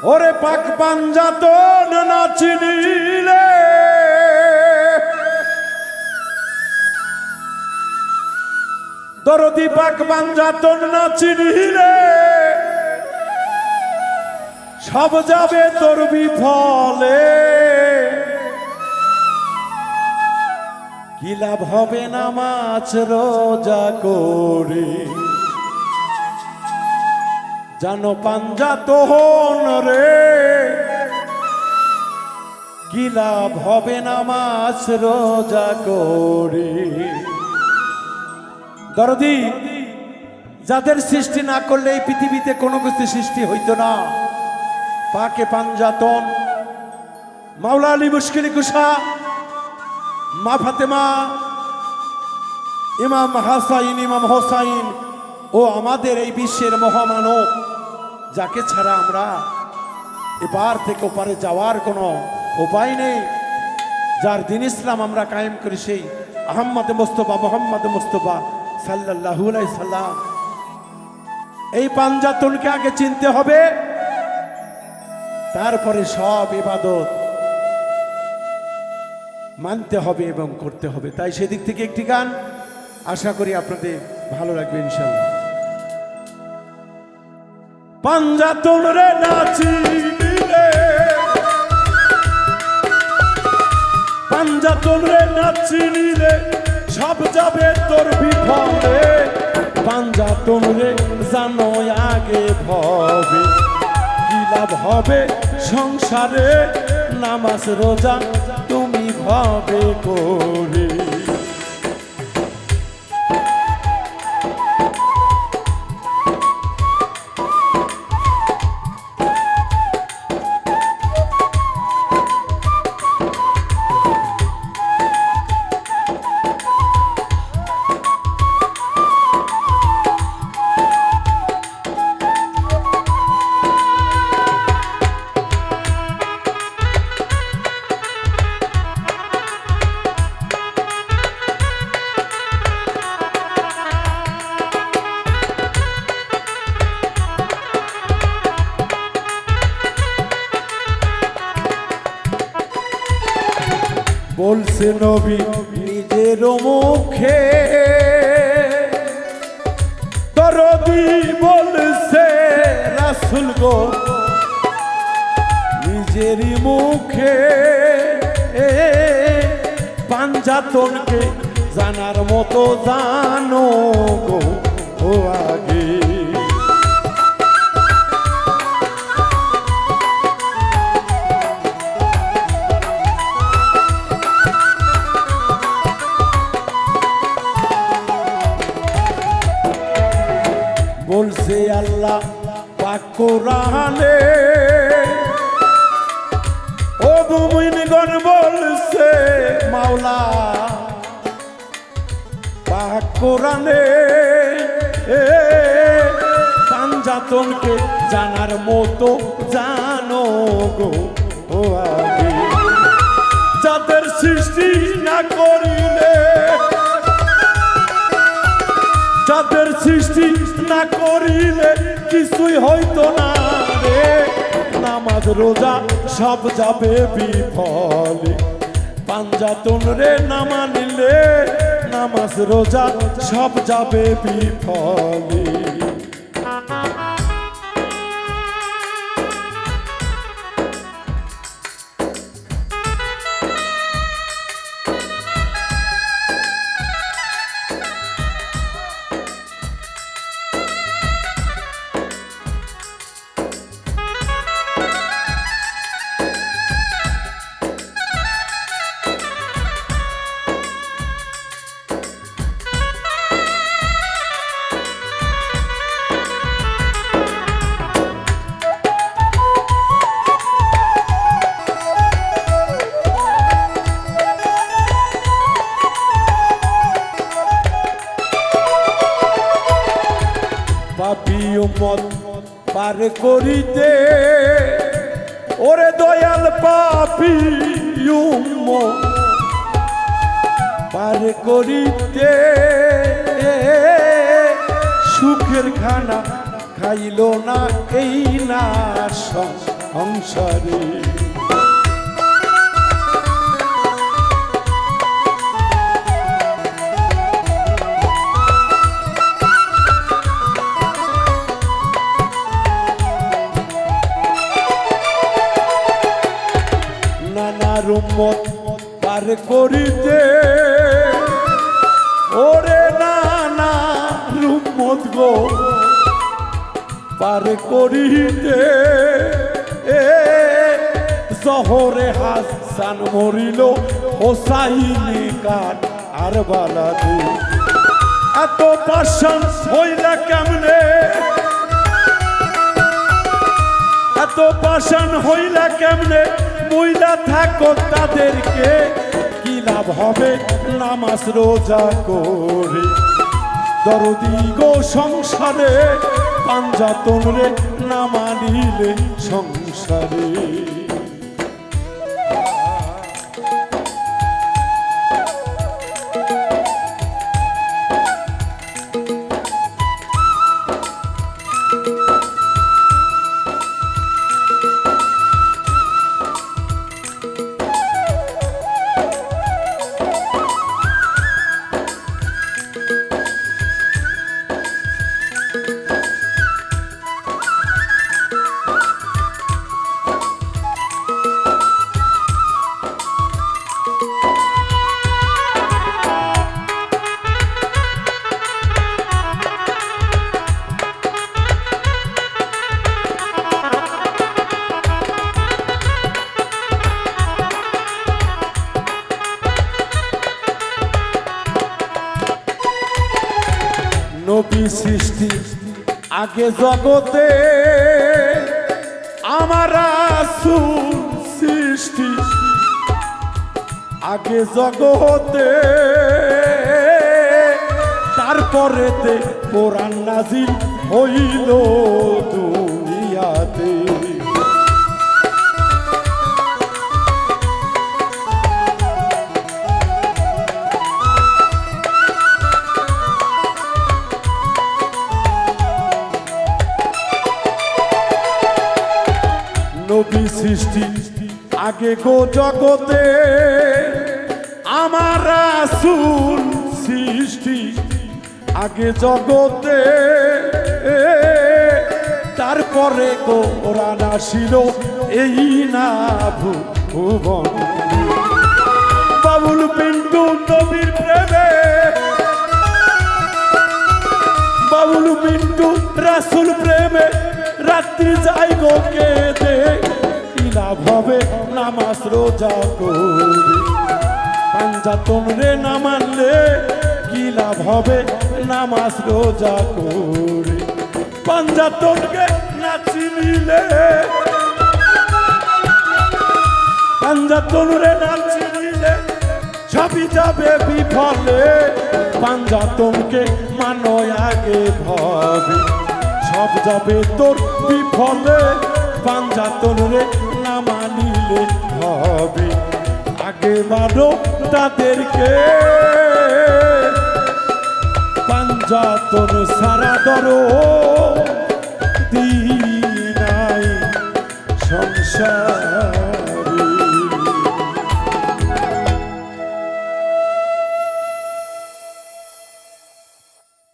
ওরে পাক পাঞ্জাতন না চিনিলে দরদি পাক পাঞ্জাতন না চিনিলে সব যাবে তোর বিফলে কি লাভ হবে নামাজ রোজা করে জানো পাঞ্জাতন রে কি লাভ হবে নামাজ রোজা করে দরদি যাদের সৃষ্টি না করলে এই পৃথিবীতে কোনো কিছু সৃষ্টি হইতো না পাকে পাঞ্জাতন মাওলা আলী মুশকিল কুশা মা ফাতেমা ইমাম হাসাইন ইমাম হোসাইন ও আমাদের এই বিশ্বের মহামানব যাকে ছাড়া আমরা এপার থেকে ওপারে যাওয়ার কোনো উপায় নেই যার দিন ইসলাম আমরা কায়েম করি সেই আহম্মদ মুস্তফা মোহাম্মদ মুস্তফা সাল্লাল্লাহু আলাইহি সাল্লাম এই পাঞ্জাতনকে আগে চিনতে হবে তারপরে সব ইবাদত মানতে হবে এবং করতে হবে তাই সেদিক থেকে একটি গান আশা করি আপনাদের ভালো লাগবে ইনশাআল্লাহ পাঞ্জাতন রে নাচিলে পাঞ্জাতন রে নাচিলে সব যাবে তোর বিফলে পাঞ্জাতন রে জানো আগে ভবে কি লাভ হবে সংসারে নামাজ রোজা তুমি ভাবে করে বলছে নবী নিজের মুখে দরদি বলছে রাসূল গো নিজের মুখে পাঞ্জাতনকে জানার মতো জানো গো ও আগে বলছে আল্লাহ পাক কোরআনে ও মুমিনগণ বলছে মাওলা পাক কোরআনে পাঞ্জাতনকে জানার মতো জানো গো ও আগে যাদের সৃষ্টি না করিলে যাদের সৃষ্টি না করিলে কিছুই হইতো না রে নামাজ রোজা সব যাবে বিফলে পাঞ্জাতন রে না মানিলে নামাজ রোজা সব যাবে বিফলে পাপী উম্মত পার করিতে ওরে দয়াল পাপী উম্মত পার করিতে সুখের খানা খাইল না এই না সংসারে। নানা রুম্মত পার করিতে ওরে নানা রুম্মত গো পার করিতে জহরে হাসান মরিল হোসাইনে কাট আর বালাদে। এত পাশান হইলা কেমনে, এত পাশান হইলা কেমনে, মইলা থাকো তাদেরকে কি লাভ হবে নামাজ রোজা করে। দরদি গো সংসারে পাঞ্জাতন রে না মানিলে সংসারে। নবী সৃষ্টি আগে জগতে আমার রাসূল সৃষ্টি আগে জগতে। তারপরেতে কোরআন নাজিল হইল দুনিয়াতে। নবী সৃষ্টি আগে গো জগতে আমার রাসূল সৃষ্টি আগে জগতে। তারপরে কোরআন আসিল এই না ভুবন। বাবুল পিন্টু নবীর প্রেমে, বাবুল পিন্টু রাসূল প্রেমে রাত্রি যাই গো কেঁদে। কি লাভ হবে নামাজ রোজা করে। পাঞ্জাতন রে না মানলে কি লাভ হবে নামাজ রোজা করে। পাঞ্জাতনকে না চিনিলে, পাঞ্জাতন রে না চিনিলে সবই যাবে বিফলে। পাঞ্জাতনকে মানো আগে ভাবে সব যাবে তোর বিফলে। পাঞ্জাতন রে না মানিলে হবে আগে মানো তাদেরকে। পাঞ্জাতন সারা দরদ